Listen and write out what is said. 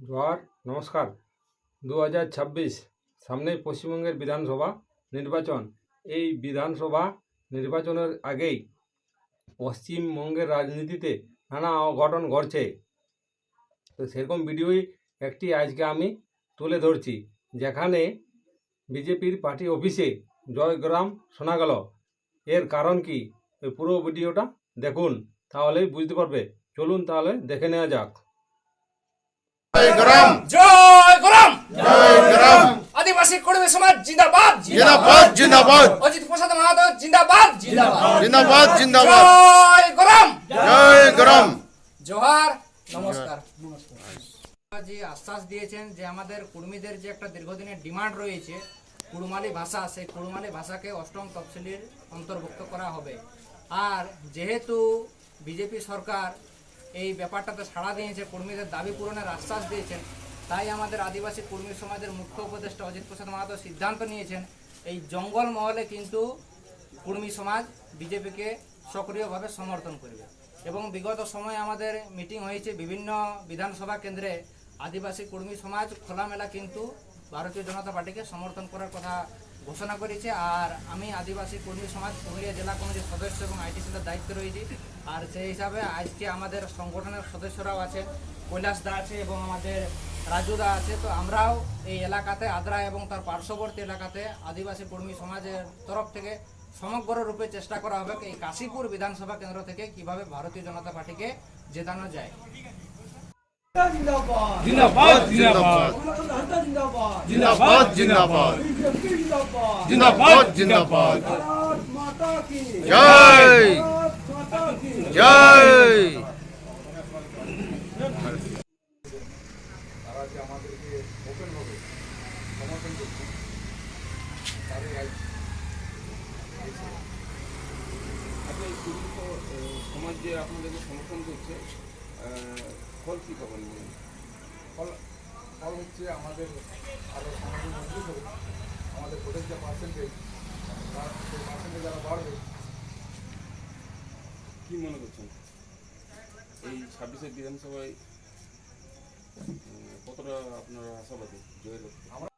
জোহার, নমস্কার। 2026 সামনেই পশ্চিমবঙ্গের বিধানসভা নির্বাচন। এই বিধানসভা নির্বাচনের আগেই পশ্চিমবঙ্গের রাজনীতিতে নানা অঘটন ঘটছে। তো সেরকম ভিডিওই একটি আজকে আমি তুলে ধরছি, যেখানে বিজেপির পার্টি অফিসে জয়গ্রাম শোনা গেল। এর কারণ কি, এই পুরো ভিডিওটা দেখুন, তাহলেই বুঝতে পারবে। চলুন তাহলে দেখে নেওয়া যাক। জয়গ্রাম জয়গ্রাম জয়গ্রাম আদিবাসী কর্মী সমাজ জিন্দাবাদ জিন্দাবাদ জিন্দাবাদ অজিত প্রসাদ মাহাতো জিন্দাবাদ জিন্দাবাদ জিন্দাবাদ জয়গ্রাম জয়গ্রাম জোহার, নমস্কার। যে আশ্বাস দিয়েছেন যে আমাদের কর্মীদের যে একটা দীর্ঘদিনের ডিমান্ড রয়েছে কুড়মালি ভাষা, সেই কুড়মালি ভাষাকে অষ্টম তফসিলের অন্তর্ভুক্ত করা হবে। আর যেহেতু বিজেপি সরকার এই ব্যাপারটাতে সাড়া দিয়েছে, কর্মীদের দাবি পূরণের আশ্বাস দিয়েছেন, তাই আমাদের আদিবাসী কর্মী সমাজের মুখ্য উপদেষ্টা অজিত প্রসাদ মাহাতো সিদ্ধান্ত নিয়েছেন এই জঙ্গল মহলে কিন্তু কর্মী সমাজ বিজেপিকে সক্রিয়ভাবে সমর্থন করবে। এবং বিগত সময়ে আমাদের মিটিং হয়েছে বিভিন্ন বিধানসভা কেন্দ্রে, আদিবাসী কর্মী সমাজ খোলামেলা কিন্তু ভারতীয় জনতা পার্টিকে সমর্থন করার কথা ঘোষণা করেছে। আর আমি আদিবাসী কর্মী সমাজ পুরুলিয়া জেলা কমিটির সদস্য এবং আইটি সেলের দায়িত্বে রয়েছি। আর সেই হিসাবে আজকে আমাদের সংগঠনের সদস্যরাও আছে, কৈলাস দা আছে এবং আমাদের রাজু দা আছে। তো আমরাও এই এলাকাতে আদ্রা এবং তার পার্শ্ববর্তী এলাকাতে আদিবাসী কর্মী সমাজের তরফ থেকে সমগ্ররূপে চেষ্টা করা হবে এই কাশীপুর বিধানসভা কেন্দ্র থেকে কিভাবে ভারতীয় জনতা পার্টিকে জেতানো যায়। जिंदाबाद জিন্দাবাদ জিন্দাবাদ जिंदाबाद জিন্দাবাদ জিন্দাবাদ जिंदाबाद জিন্দাবাদ জিন্দাবাদ भारत माता की জয় भारत माता की জয় তারা যে আমাদেরকে ওপেনভাবে সমর্থন করছে, তাদের আচ্ছা, এই কুড়িত সমাজ যে আপনাদেরকে সমর্থন করছে, ফল কী পাবেন বলুন? ফল ফল হচ্ছে আমাদের আরও সমাজে মজবুত হবে, আমাদের ভোটের যে পার্সেন্টেজ, সেই পার্সেন্টেজ আরও বাড়বে। কী মনে করছেন এই 26-এর বিধানসভায় কতটা আপনারা আশাবাদী জয়ের? আমরা